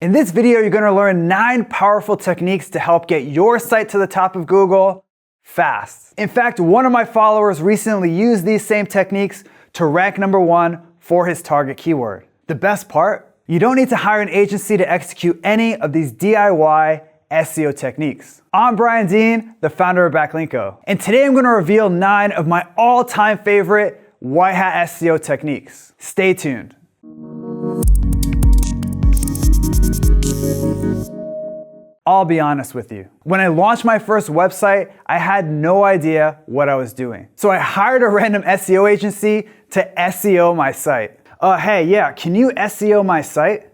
In this video, you're gonna learn 9 powerful techniques to help get your site to the top of Google fast. In fact, one of my followers recently used these same techniques to rank #1 for his target keyword. The best part? You don't need to hire an agency to execute any of these DIY SEO techniques. I'm Brian Dean, the founder of Backlinko, and today I'm gonna reveal 9 of my all-time favorite white hat SEO techniques. Stay tuned. I'll be honest with you. When I launched my first website, I had no idea what I was doing. So I hired a random SEO agency to SEO my site. Hey, yeah, can you SEO my site?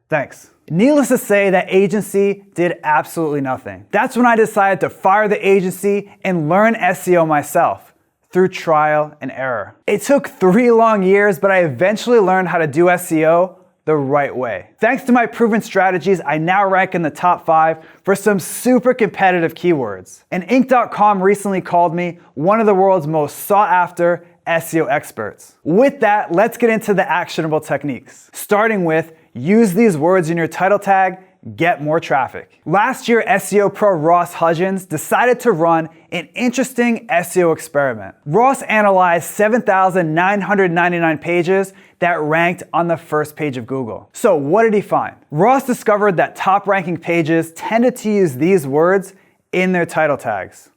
Thanks. Needless to say, that agency did absolutely nothing. That's when I decided to fire the agency and learn SEO myself through trial and error. It took 3 long years, but I eventually learned how to do SEO the right way. Thanks to my proven strategies, I now rank in the top 5 for some super competitive keywords. And Inc.com recently called me one of the world's most sought after SEO experts. With that, let's get into the actionable techniques. Starting with, use these words in your title tag, get more traffic. Last year, SEO pro Ross Hudgens decided to run an interesting SEO experiment. Ross analyzed 7,999 pages that ranked on the first page of Google. So what did he find? Ross discovered that top ranking pages tended to use these words in their title tags.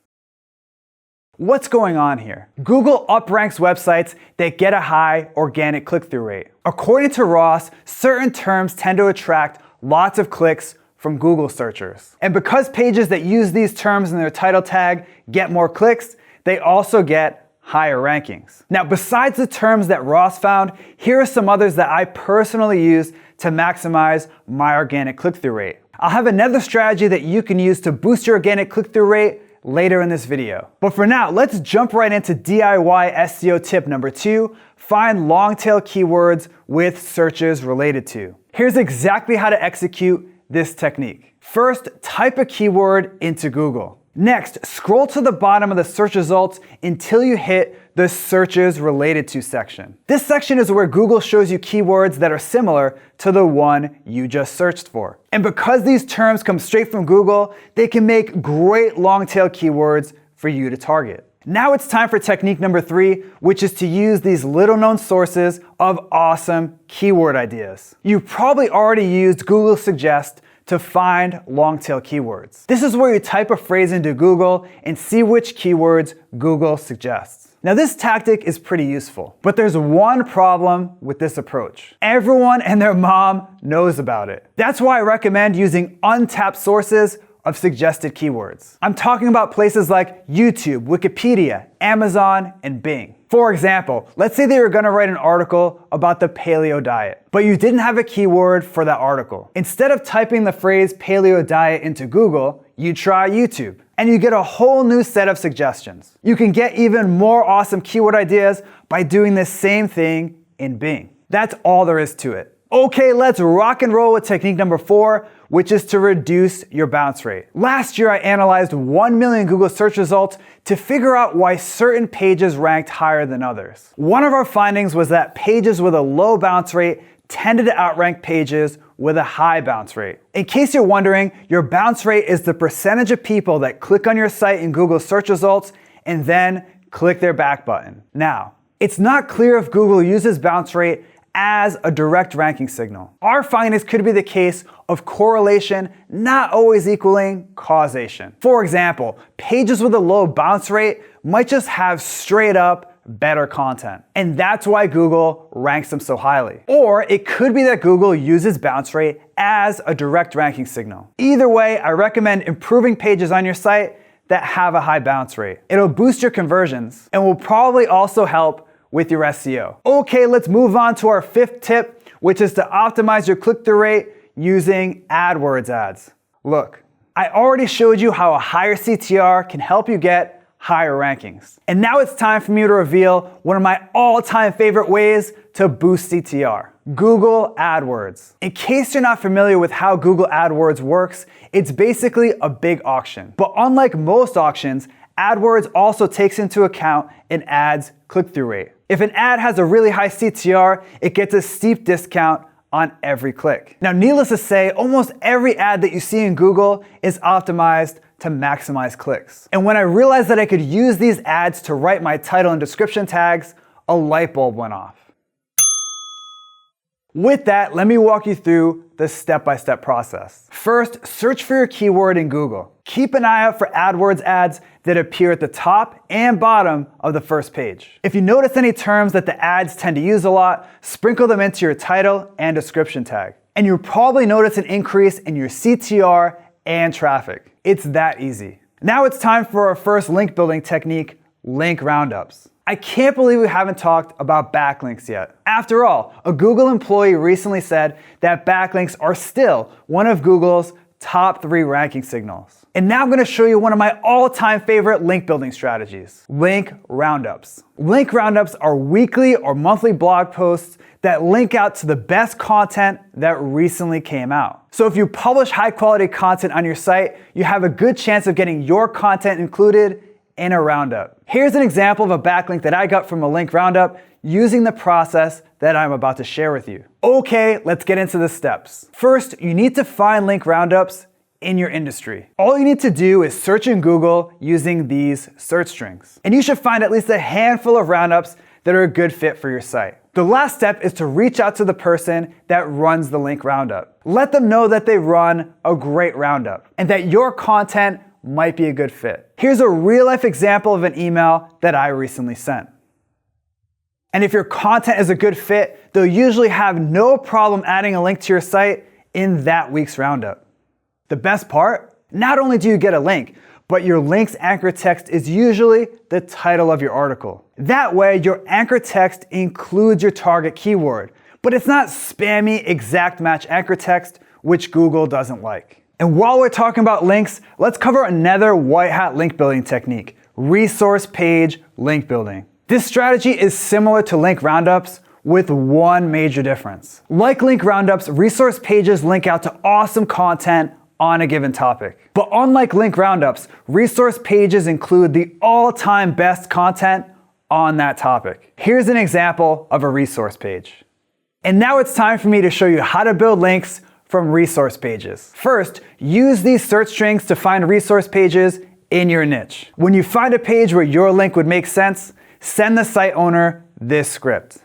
What's going on here? Google upranks websites that get a high organic click-through rate. According to Ross, certain terms tend to attract lots of clicks from Google searchers. And because pages that use these terms in their title tag get more clicks, they also get higher rankings. Now, besides the terms that Ross found, here are some others that I personally use to maximize my organic click-through rate. I'll have another strategy that you can use to boost your organic click-through rate later in this video. But for now, let's jump right into DIY SEO tip number 2, find long tail keywords with searches related to. Here's exactly how to execute this technique. First, type a keyword into Google. Next, scroll to the bottom of the search results until you hit the searches related to section. This section is where Google shows you keywords that are similar to the one you just searched for. And because these terms come straight from Google, they can make great long tail keywords for you to target. Now it's time for technique number 3, which is to use these little known sources of awesome keyword ideas. You probably already used Google Suggest to find long tail keywords. This is where you type a phrase into Google and see which keywords Google suggests. Now this tactic is pretty useful, but there's one problem with this approach. Everyone and their mom knows about it. That's why I recommend using untapped sources of suggested keywords. I'm talking about places like YouTube, Wikipedia, Amazon, and Bing. For example, let's say that you're gonna write an article about the paleo diet, but you didn't have a keyword for that article. Instead of typing the phrase paleo diet into Google, you try YouTube, and you get a whole new set of suggestions. You can get even more awesome keyword ideas by doing the same thing in Bing. That's all there is to it. Okay, let's rock and roll with technique number 4, which is to reduce your bounce rate. Last year, I analyzed 1 million Google search results to figure out why certain pages ranked higher than others. One of our findings was that pages with a low bounce rate tended to outrank pages with a high bounce rate. In case you're wondering, your bounce rate is the percentage of people that click on your site in Google search results and then click their back button. Now, it's not clear if Google uses bounce rate as a direct ranking signal. Our findings could be the case of correlation not always equaling causation. For example, pages with a low bounce rate might just have straight up better content, and that's why Google ranks them so highly. Or it could be that Google uses bounce rate as a direct ranking signal. Either way, I recommend improving pages on your site that have a high bounce rate. It'll boost your conversions and will probably also help with your SEO. Okay, let's move on to our 5th tip, which is to optimize your click-through rate using AdWords ads. Look, I already showed you how a higher CTR can help you get higher rankings. And now it's time for me to reveal one of my all-time favorite ways to boost CTR. Google AdWords. In case you're not familiar with how Google AdWords works, it's basically a big auction. But unlike most auctions, AdWords also takes into account an ad's click-through rate. If an ad has a really high CTR, it gets a steep discount on every click. Now, needless to say, almost every ad that you see in Google is optimized to maximize clicks. And when I realized that I could use these ads to write my title and description tags, a light bulb went off. With that, let me walk you through the step-by-step process. First, search for your keyword in Google. Keep an eye out for AdWords ads that appear at the top and bottom of the first page. If you notice any terms that the ads tend to use a lot, sprinkle them into your title and description tag. And you'll probably notice an increase in your CTR and traffic. It's that easy. Now it's time for our first link building technique, link roundups. I can't believe we haven't talked about backlinks yet. After all, a Google employee recently said that backlinks are still one of Google's top 3 ranking signals. And now I'm going to show you one of my all-time favorite link building strategies, link roundups. Link roundups are weekly or monthly blog posts that link out to the best content that recently came out. So if you publish high-quality content on your site, you have a good chance of getting your content included in a roundup. Here's an example of a backlink that I got from a link roundup using the process that I'm about to share with you. Okay, let's get into the steps. First, you need to find link roundups in your industry. All you need to do is search in Google using these search strings. And you should find at least a handful of roundups that are a good fit for your site. The last step is to reach out to the person that runs the link roundup. Let them know that they run a great roundup and that your content might be a good fit. Here's a real-life example of an email that I recently sent. And if your content is a good fit, they'll usually have no problem adding a link to your site in that week's roundup. The best part? Not only do you get a link, but your link's anchor text is usually the title of your article. That way, your anchor text includes your target keyword, but it's not spammy exact match anchor text, which Google doesn't like. And while we're talking about links, let's cover another white hat link building technique, resource page link building. This strategy is similar to link roundups with one major difference. Like link roundups, resource pages link out to awesome content on a given topic. But unlike link roundups, resource pages include the all-time best content on that topic. Here's an example of a resource page. And now it's time for me to show you how to build links from resource pages. First, use these search strings to find resource pages in your niche. When you find a page where your link would make sense, send the site owner this script.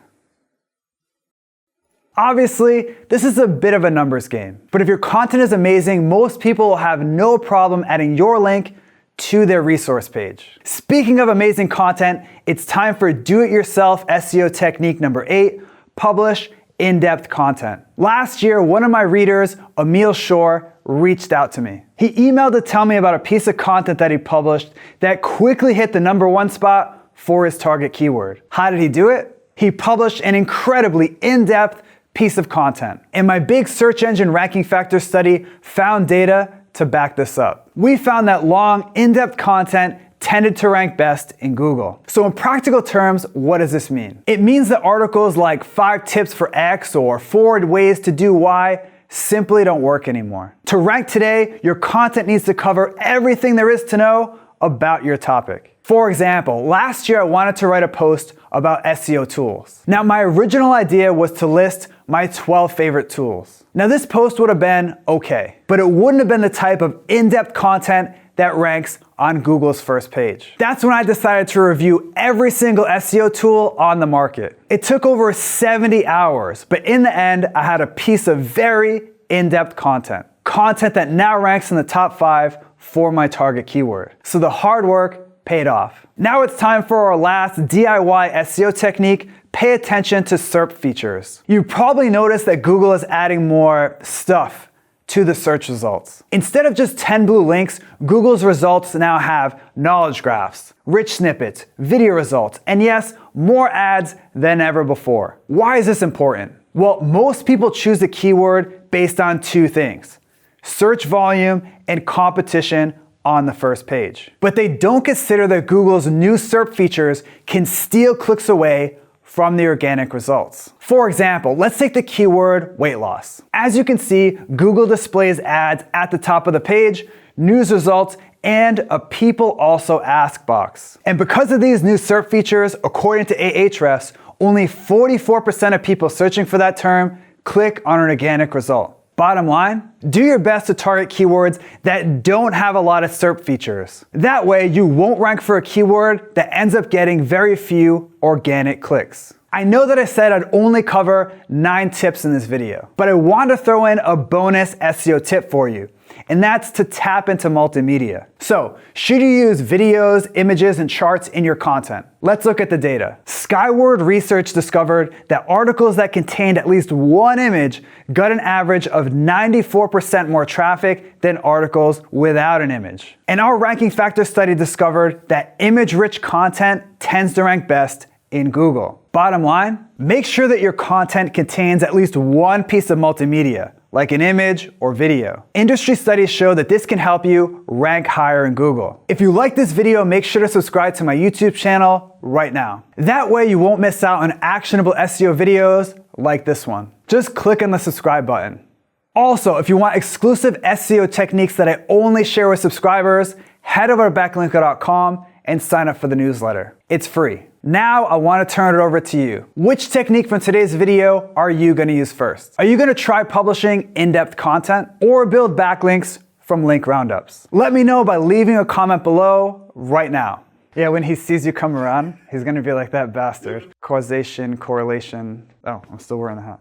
Obviously, this is a bit of a numbers game, but if your content is amazing, most people will have no problem adding your link to their resource page. Speaking of amazing content, it's time for do-it-yourself SEO technique number 8, publish in-depth content. Last year, one of my readers, Emil Shore, reached out to me. He emailed to tell me about a piece of content that he published that quickly hit the #1 spot for his target keyword. How did he do it? He published an incredibly in-depth piece of content. And my big search engine ranking factor study found data to back this up. We found that long, in-depth content tended to rank best in Google. So in practical terms, what does this mean? It means that articles like 5 tips for X or 4 ways to do Y simply don't work anymore. To rank today, your content needs to cover everything there is to know about your topic. For example, last year I wanted to write a post about SEO tools. Now my original idea was to list my 12 favorite tools. Now this post would have been okay, but it wouldn't have been the type of in-depth content that ranks on Google's first page. That's when I decided to review every single SEO tool on the market. It took over 70 hours, but in the end, I had a piece of very in-depth content. Content that now ranks in the top 5 for my target keyword. So the hard work paid off. Now it's time for our last DIY SEO technique. Pay attention to SERP features. You probably noticed that Google is adding more stuff to the search results. Instead of just 10 blue links, Google's results now have knowledge graphs, rich snippets, video results, and yes, more ads than ever before. Why is this important? Well, most people choose a keyword based on 2 things: search volume and competition on the first page. But they don't consider that Google's new SERP features can steal clicks away from the organic results. For example, let's take the keyword weight loss. As you can see, Google displays ads at the top of the page, news results, and a people also ask box. And because of these new SERP features, according to Ahrefs, only 44% of people searching for that term click on an organic result. Bottom line, do your best to target keywords that don't have a lot of SERP features. That way, you won't rank for a keyword that ends up getting very few organic clicks. I know that I said I'd only cover 9 tips in this video, but I want to throw in a bonus SEO tip for you, and that's to tap into multimedia. So, should you use videos, images, and charts in your content? Let's look at the data. Skyward Research discovered that articles that contained at least one image got an average of 94% more traffic than articles without an image. And our ranking factor study discovered that image-rich content tends to rank best in Google. Bottom line, make sure that your content contains at least one piece of multimedia, like an image or video. Industry studies show that this can help you rank higher in Google. If you like this video, make sure to subscribe to my YouTube channel right now. That way you won't miss out on actionable SEO videos like this one. Just click on the subscribe button. Also, if you want exclusive SEO techniques that I only share with subscribers, head over to backlinko.com and sign up for the newsletter. It's free. Now I want to turn it over to you. Which technique from today's video are you going to use first? Are you going to try publishing in-depth content or build backlinks from link roundups? Let me know by leaving a comment below right now. Yeah, when he sees you come around, he's going to be like, that bastard. Causation, correlation. Oh, I'm still wearing the hat.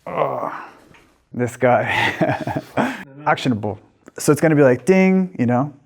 Oh, this guy. Actionable. So it's going to be like ding, you know,